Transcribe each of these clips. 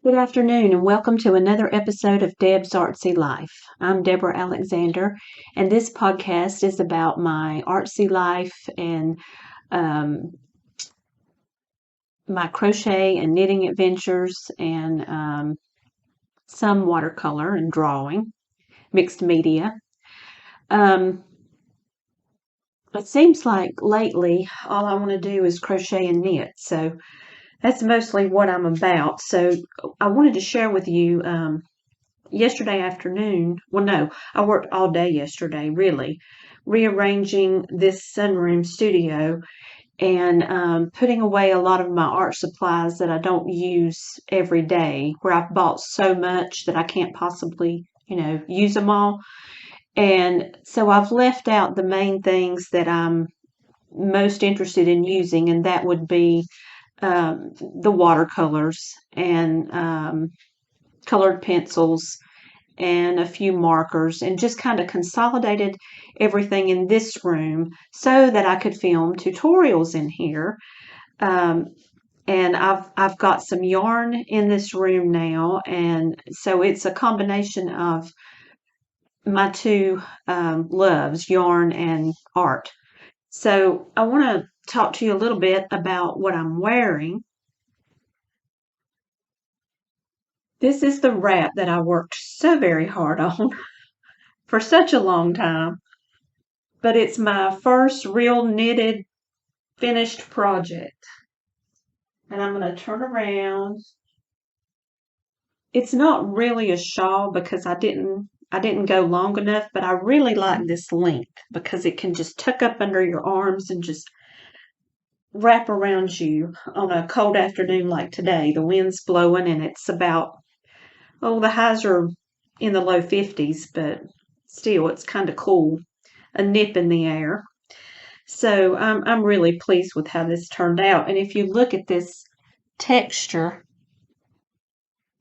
Good afternoon, and welcome to another episode of Deb's Artsy Life. I'm Deborah Alexander, and this podcast is about my artsy life and um, my crochet and knitting adventures and some watercolor and drawing, mixed media. Um, it seems like lately all I want to do is crochet and knit, so that's mostly what I'm about. So I wanted to share with you yesterday afternoon. Well, no, I worked all day yesterday, really, rearranging this sunroom studio and putting away a lot of my art supplies that I don't use every day, where I've bought so much that I can't possibly, use them all. And so I've left out the main things that I'm most interested in using, and that would be the watercolors and colored pencils and a few markers, and just kind of consolidated everything in this room so that I could film tutorials in here. Um, and I've got some yarn in this room now, and so it's a combination of my two loves, yarn and art. So I want to talk to you a little bit about what I'm wearing. This is the wrap that I worked so very hard on for such a long time, but it's my first real knitted finished project. And I'm going to turn around. It's not really a shawl because I didn't go long enough, but I really like this length because it can just tuck up under your arms and just wrap around you on a cold afternoon like today. The wind's blowing and it's about, the highs are in the low 50s, but still it's kind of cool. A nip in the air. So I'm really pleased with how this turned out. And if you look at this texture,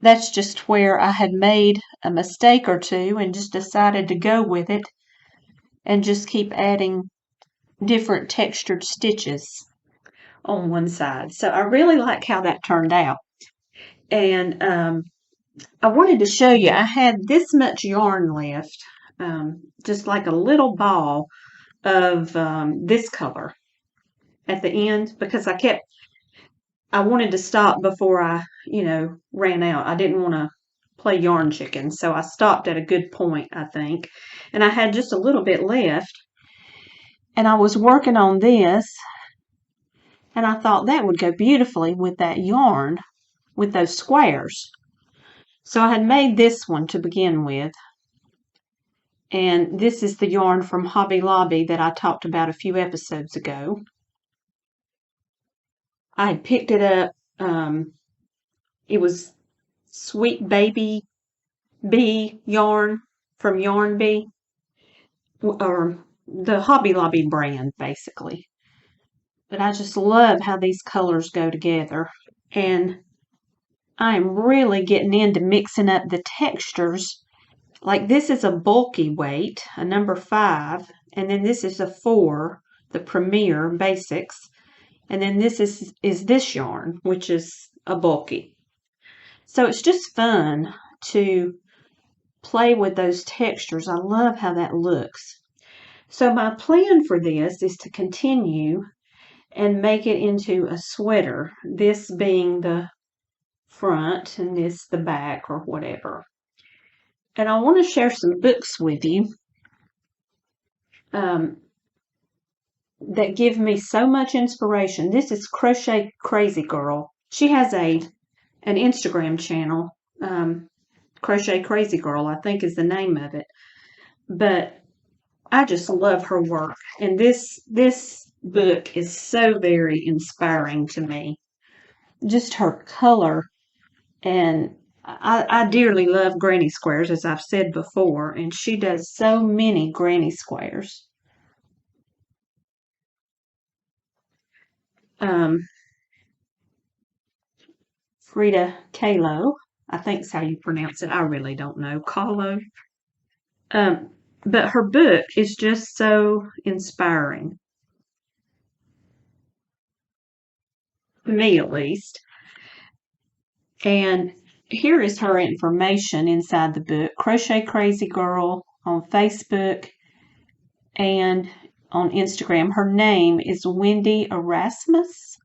that's just where I had made a mistake or two and just decided to go with it and just keep adding different textured stitches on one side. So I really like how that turned out. And I wanted to show you, I had this much yarn left, just like a little ball of this color at the end, because I wanted to stop before I, ran out. I didn't want to play yarn chicken, so I stopped at a good point, I think. And I had just a little bit left, and I was working on this, and I thought that would go beautifully with that yarn, with those squares. So I had made this one to begin with, and this is the yarn from Hobby Lobby that I talked about a few episodes ago. I had picked it up. It was Sweet Baby Bee yarn from Yarn Bee, or the Hobby Lobby brand, basically. But I just love how these colors go together. And I am really getting into mixing up the textures. Like this is a bulky weight, a number 5, and then this is a 4, the Premier Basics. And then this is this yarn, which is a bulky. So it's just fun to play with those textures. I love how that looks. So my plan for this is to continue and make it into a sweater, this being the front and this the back or whatever. And I want to share some books with you that give me so much inspiration. This is Crochet Crazy Girl. She has an Instagram channel, Crochet Crazy Girl, I think is the name of it. But I just love her work, and this book is so very inspiring to me. Just her color, and I dearly love granny squares, as I've said before, and she does so many granny squares. Frida Kahlo, I think is how you pronounce it. I really don't know. Kahlo. But her book is just so inspiring, to me at least. And here is her information inside the book. Crochet Crazy Girl on Facebook and on Instagram. Her name is Wendy Erasmus.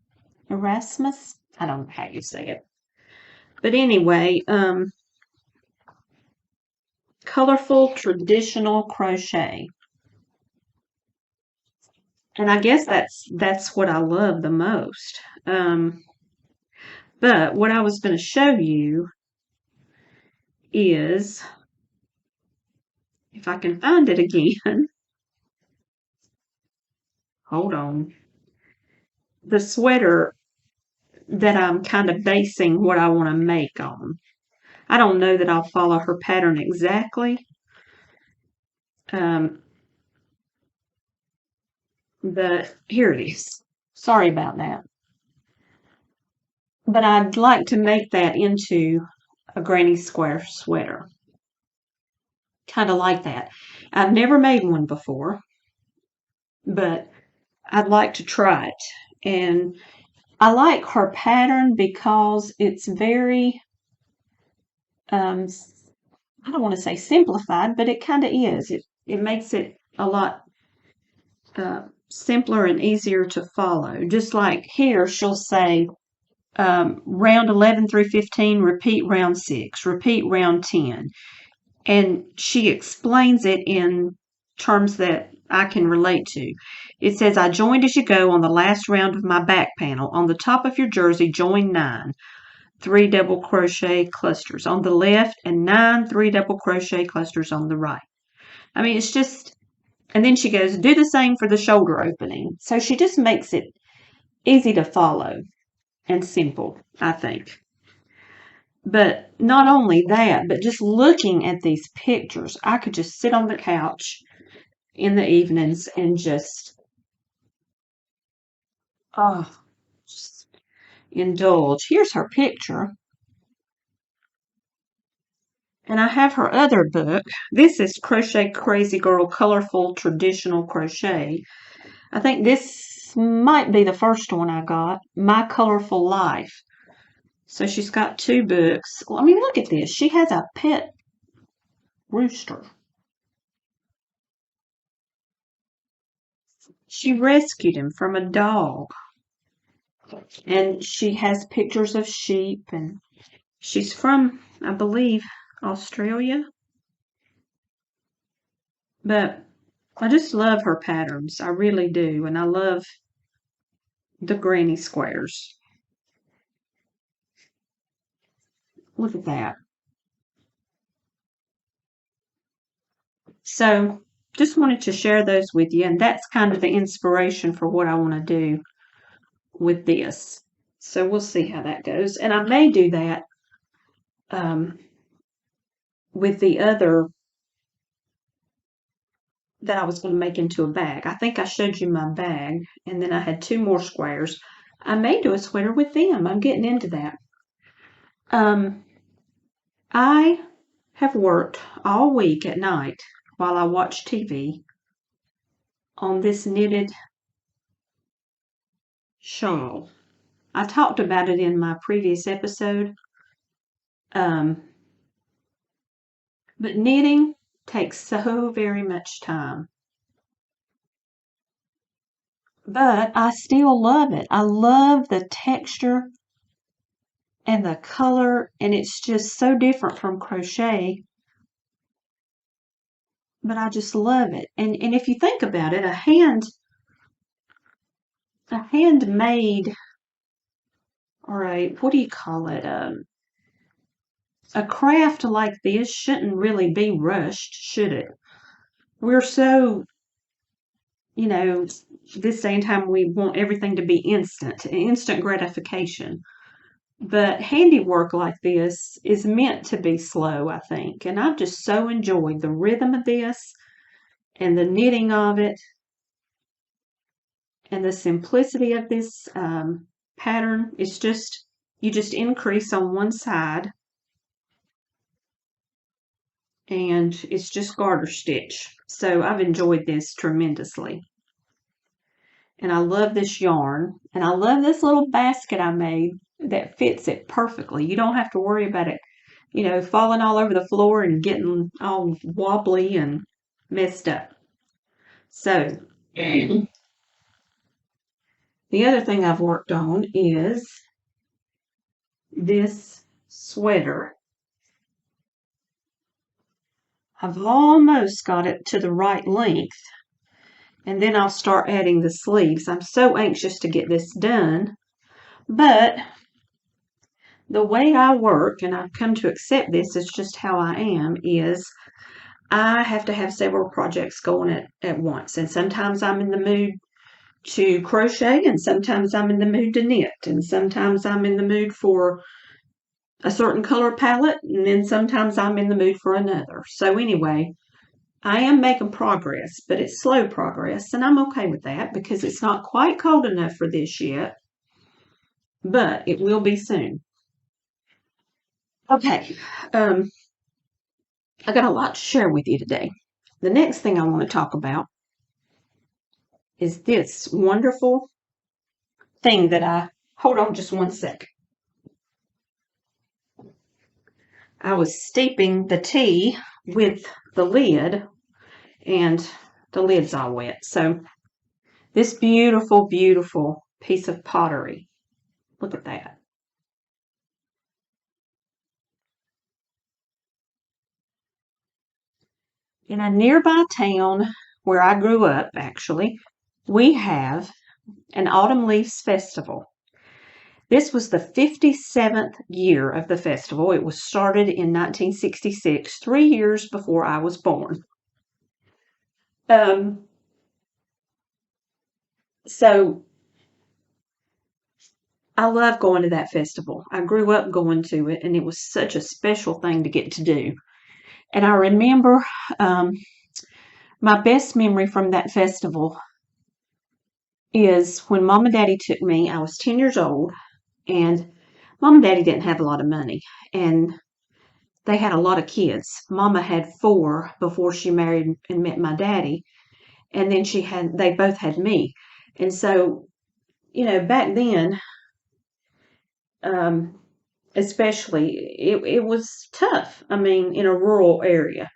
Erasmus? I don't know how you say it. But anyway, colorful traditional crochet. And I guess that's what I love the most. But what I was going to show you is, if I can find it again, hold on, the sweater that I'm kind of basing what I want to make on. I don't know that I'll follow her pattern exactly, but here it is. Sorry about that. But I'd like to make that into a granny square sweater. Kind of like that. I've never made one before, but I'd like to try it. And I like her pattern because it's very, I don't want to say simplified, but it kind of is. It makes it a lot simpler and easier to follow. Just like here, she'll say round 11 through 15, repeat round 6, repeat round 10. And she explains it in terms that I can relate to. It says, I joined as you go on the last round of my back panel. On the top of your jersey, join 9, 3 double crochet clusters on the left, and 9 3 double crochet clusters on the right. I mean, it's just, and then she goes, do the same for the shoulder opening. So she just makes it easy to follow and simple, I think. But not only that, but just looking at these pictures, I could just sit on the couch in the evenings and just, just indulge. Here's her picture. And I have her other book. This is Crochet Crazy Girl Colorful Traditional Crochet. I think this might be the first one I got, My Colorful Life. So she's got 2 books. Well, I mean, look at this. She has a pet rooster. She rescued him from a dog. And she has pictures of sheep. And she's from, I believe, Australia. But I just love her patterns. I really do. And I love the granny squares. Look at that. So just wanted to share those with you. And that's kind of the inspiration for what I want to do with this. So we'll see how that goes. And I may do that with the other that I was going to make into a bag. I think I showed you my bag, and then I had 2 more squares. I may do a sweater with them. I'm getting into that. I have worked all week at night while I watch TV on this knitted shawl. I talked about it in my previous episode. But knitting takes so very much time. But I still love it. I love the texture and the color, and it's just so different from crochet. But I just love it. And if you think about it, a handmade, or what do you call it? A craft like this shouldn't really be rushed, should it? We're so, this day and time we want everything to be instant gratification. But handiwork like this is meant to be slow, I think. And I've just so enjoyed the rhythm of this and the knitting of it and the simplicity of this pattern. It's just, you just increase on one side and it's just garter stitch. So I've enjoyed this tremendously. And I love this yarn. And I love this little basket I made that fits it perfectly. You don't have to worry about it, falling all over the floor and getting all wobbly and messed up. So, the other thing I've worked on is this sweater. I've almost got it to the right length, and then I'll start adding the sleeves. I'm so anxious to get this done, but the way I work, and I've come to accept this as just how I am, is I have to have several projects going at once. And sometimes I'm in the mood to crochet, and sometimes I'm in the mood to knit, and sometimes I'm in the mood for a certain color palette, and then sometimes I'm in the mood for another. So anyway, I am making progress, but it's slow progress, and I'm okay with that because it's not quite cold enough for this yet, but it will be soon. Okay, I got a lot to share with you today. The next thing I want to talk about is this wonderful thing that hold on just one sec. I was steeping the tea with the lid, and the lid's all wet. So this beautiful, beautiful piece of pottery. Look at that. In a nearby town where I grew up, actually, we have an Autumn Leaves Festival. This was the 57th year of the festival. It was started in 1966, 3 years before I was born. So I love going to that festival. I grew up going to it, and it was such a special thing to get to do. And I remember my best memory from that festival is when Mom and Daddy took me. I was 10 years old, and Mom and Daddy didn't have a lot of money, and they had a lot of kids. Mama had 4 before she married and met my daddy, and then they both had me. And so, back then, especially, it was tough. I mean, in a rural area.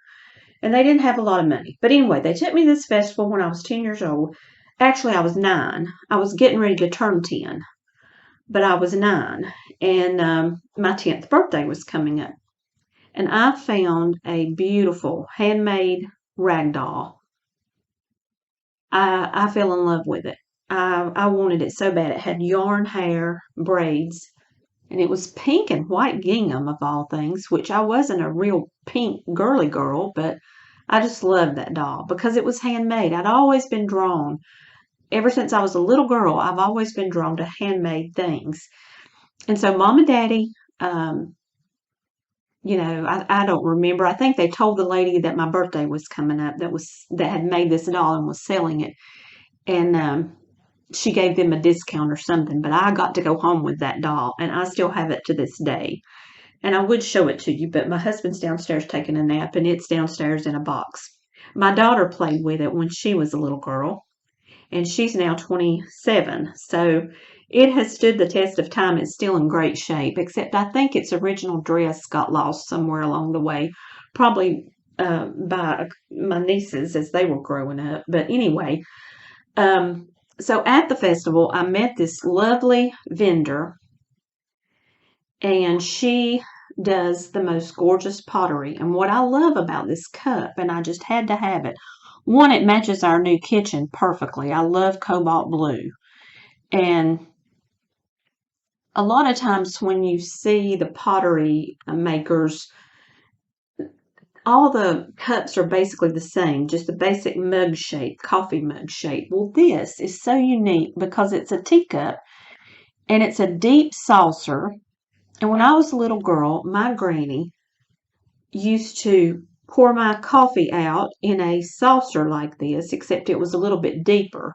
And they didn't have a lot of money. But anyway, they took me to this festival when I was 10 years old. Actually, I was 9. I was getting ready to turn 10, but I was 9. And my 10th birthday was coming up. And I found a beautiful handmade rag doll. I fell in love with it. I wanted it so bad. It had yarn hair, braids, and it was pink and white gingham of all things, which I wasn't a real pink girly girl, but I just loved that doll because it was handmade. I'd always been drawn. Ever since I was a little girl, I've always been drawn to handmade things. And so Mom and Daddy, I don't remember. I think they told the lady that my birthday was coming up that had made this doll and was selling it. And she gave them a discount or something, but I got to go home with that doll, and I still have it to this day. And I would show it to you, but my husband's downstairs taking a nap, and it's downstairs in a box. My daughter played with it when she was a little girl, and she's now 27. So it has stood the test of time. It's still in great shape, except I think its original dress got lost somewhere along the way, probably by my nieces as they were growing up. But anyway, so at the festival, I met this lovely vendor, and she does the most gorgeous pottery. And what I love about this cup, and I just had to have it, one, it matches our new kitchen perfectly. I love cobalt blue. And a lot of times when you see the pottery makers, all the cups are basically the same, just the basic mug shape, coffee mug shape. Well, this is so unique because it's a teacup, and it's a deep saucer. And when I was a little girl, my granny used to pour my coffee out in a saucer like this, except it was a little bit deeper.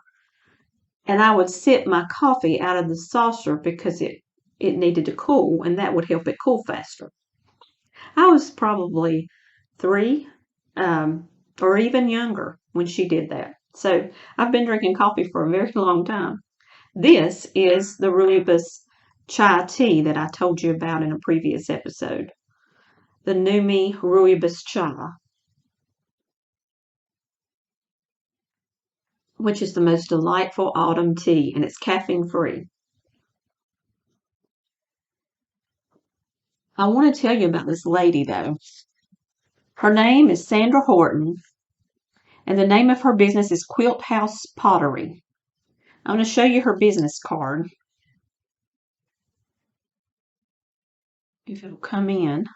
And I would sip my coffee out of the saucer because it needed to cool, and that would help it cool faster. I was probably 3, or even younger when she did that. So I've been drinking coffee for a very long time. This is the Rubus chai tea that I told you about in a previous episode. The Numi Rooibos chai, which is the most delightful autumn tea, and it's caffeine free. I want to tell you about this lady, though. Her name is Sandra Horton, and the name of her business is Quilt House Pottery. I'm going to show you her business card, if it'll come in.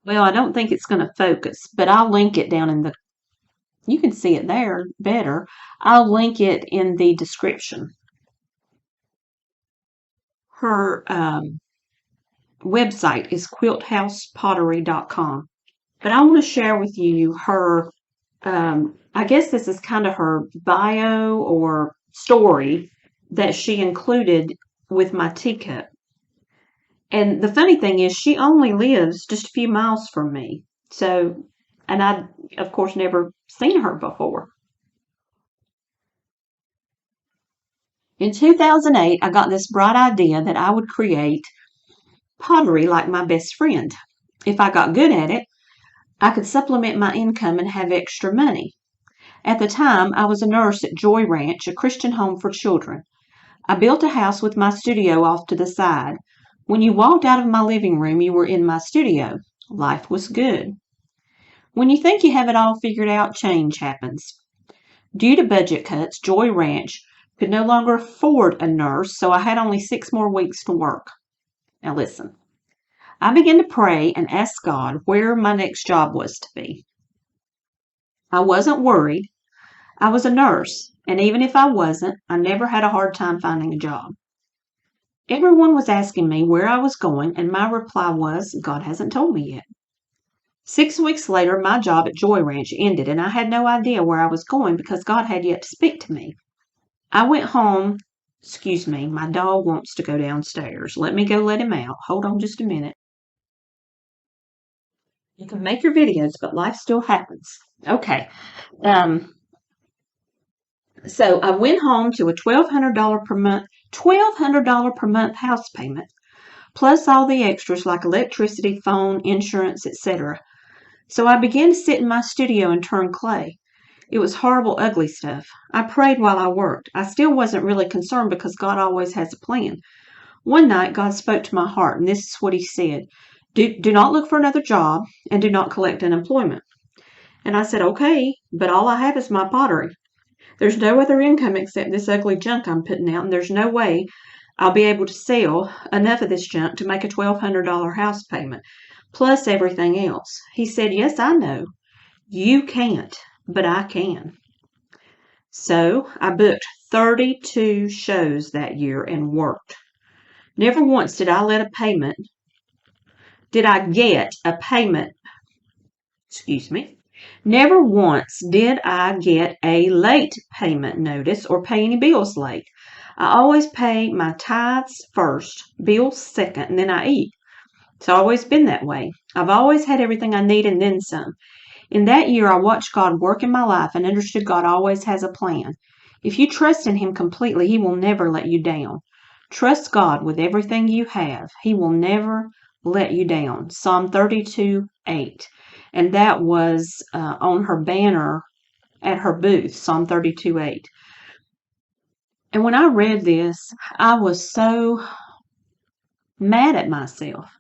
Well, I don't think it's going to focus, but I'll link it down in the, you can see it there better. I'll link it in the description. Her website is quilthousepottery.com. But I want to share with you her, I guess this is kind of her bio or story that she included with my teacup. And the funny thing is, she only lives just a few miles from me. So, and I, of course, never seen her before. In 2008, I got this bright idea that I would create pottery like my best friend. If I got good at it, I could supplement my income and have extra money. At the time, I was a nurse at Joy Ranch, a Christian home for children. I built a house with my studio off to the side. When you walked out of my living room, you were in my studio. Life was good. When you think you have it all figured out, change happens. Due to budget cuts, Joy Ranch could no longer afford a nurse, so I had only 6 more weeks to work. Now listen, I began to pray and ask God where my next job was to be. I wasn't worried. I was a nurse, and even if I wasn't, I never had a hard time finding a job. Everyone was asking me where I was going, and my reply was, God hasn't told me yet. 6 weeks later, my job at Joy Ranch ended, and I had no idea where I was going because God had yet to speak to me. I went home. Excuse me, my dog wants to go downstairs. Let me go let him out. Hold on just a minute. You can make your videos, but life still happens. Okay. So I went home to a $1,200 per month house payment, plus all the extras like electricity, phone, insurance, etc. So I began to sit in my studio and turn clay. It was horrible, ugly stuff. I prayed while I worked. I still wasn't really concerned because God always has a plan. One night, God spoke to my heart, and this is what He said. Do not look for another job, and do not collect unemployment. And I said, okay, but all I have is my pottery. There's no other income except this ugly junk I'm putting out, and there's no way I'll be able to sell enough of this junk to make a $1,200 house payment, plus everything else. He said, yes, I know. You can't, but I can. So I booked 32 shows that year and worked. Never once did I get a payment, excuse me. Never once did I get a late payment notice or pay any bills late. I always pay my tithes first, bills second, and then I eat. It's always been that way. I've always had everything I need and then some. In that year, I watched God work in my life and understood God always has a plan. If you trust in Him completely, He will never let you down. Trust God with everything you have. He will never let you down. Psalm 32:8. And that was on her banner at her booth, Psalm 32:8. And when I read this, I was so mad at myself.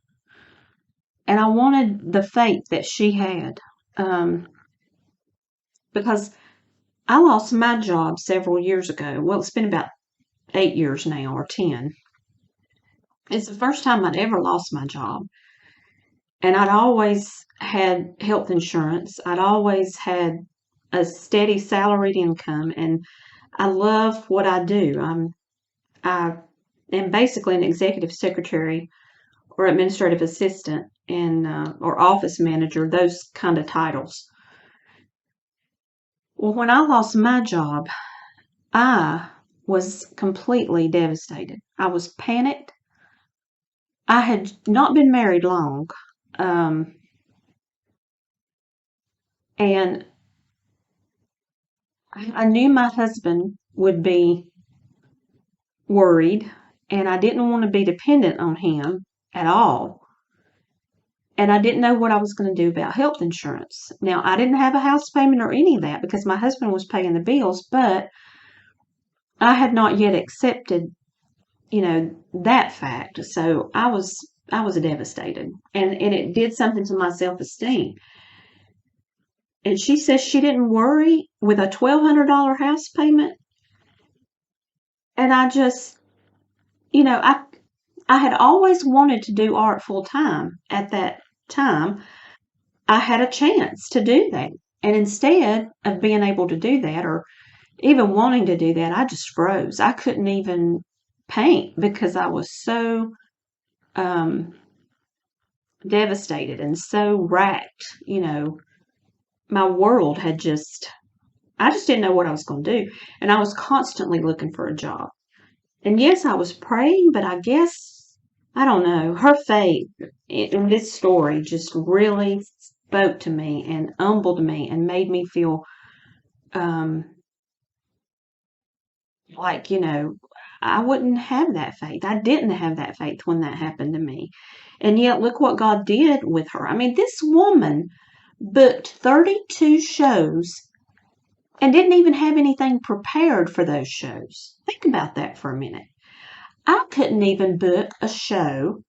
And I wanted the faith that she had. Because I lost my job several years ago. Well, it's been about 8 years now, or 10. It's the first time I'd ever lost my job. And I'd always had health insurance. I'd always had a steady salaried income, and I love what I do. I am basically an executive secretary or administrative assistant and or office manager, those kind of titles. Well, when I lost my job, I was completely devastated. I was panicked. I had not been married long, and I knew my husband would be worried, and I didn't want to be dependent on him at all. And I didn't know what I was going to do about health insurance. Now, I didn't have a house payment or any of that because my husband was paying the bills, but I had not yet accepted, that fact. So I was devastated. And it did something to my self-esteem. And she says she didn't worry with a $1,200 house payment. And I just, I had always wanted to do art full time at that time. I had a chance to do that. And instead of being able to do that or even wanting to do that, I just froze. I couldn't even paint because I was so um, devastated and so racked. My world had I just didn't know what I was going to do. And I was constantly looking for a job. And yes, I was praying, but I guess, I don't know, her faith in this story just really spoke to me and humbled me and made me feel um, like, I wouldn't have that faith. I didn't have that faith when that happened to me. And yet, look what God did with her. I mean, this woman booked 32 shows and didn't even have anything prepared for those shows. Think about that for a minute. I couldn't even book a show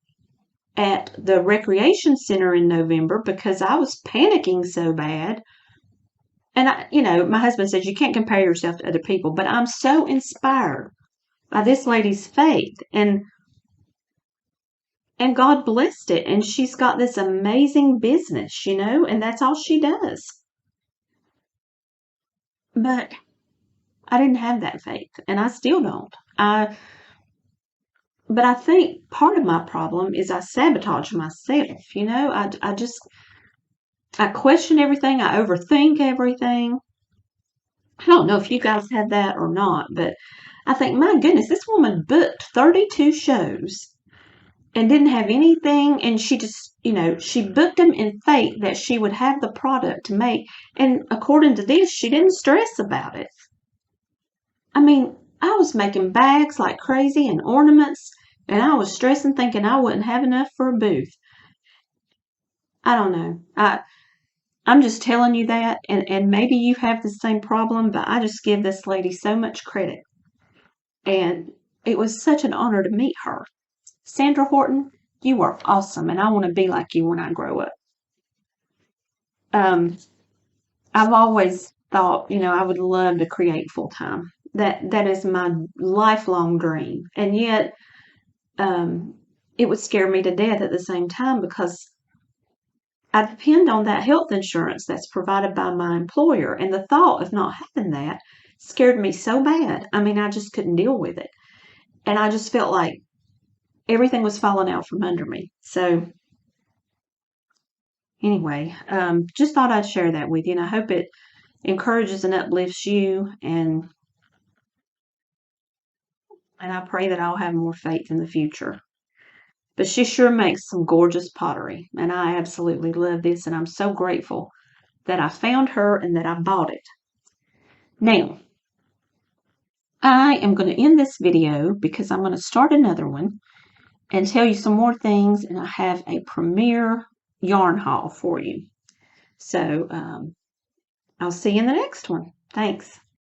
at the recreation center in November because I was panicking so bad. And my husband says you can't compare yourself to other people, but I'm so inspired by this lady's faith and God blessed it. And she's got this amazing business, and that's all she does. But I didn't have that faith, and I still don't. But I think part of my problem is I sabotage myself. I question everything. I overthink everything. I don't know if you guys have that or not, but I think, my goodness, this woman booked 32 shows and didn't have anything, and she just, she booked them in faith that she would have the product to make, and according to this, she didn't stress about it. I mean, I was making bags like crazy and ornaments, and I was stressing thinking I wouldn't have enough for a booth. I don't know. I'm just telling you that, and maybe you have the same problem, but I just give this lady so much credit. And it was such an honor to meet her. Sandra Horton, you are awesome, and I want to be like you when I grow up. Um, I've always thought, I would love to create full time. That is my lifelong dream, and yet it would scare me to death at the same time because I depend on that health insurance that's provided by my employer, and the thought of not having that scared me so bad. I mean, I just couldn't deal with it, and I just felt like everything was falling out from under me. So anyway, just thought I'd share that with you, and I hope it encourages and uplifts you, and I pray that I'll have more faith in the future. But she sure makes some gorgeous pottery, and I absolutely love this, and I'm so grateful that I found her and that I bought it. Now, I am going to end this video because I'm going to start another one and tell you some more things, and I have a premiere yarn haul for you. So I'll see you in the next one. Thanks.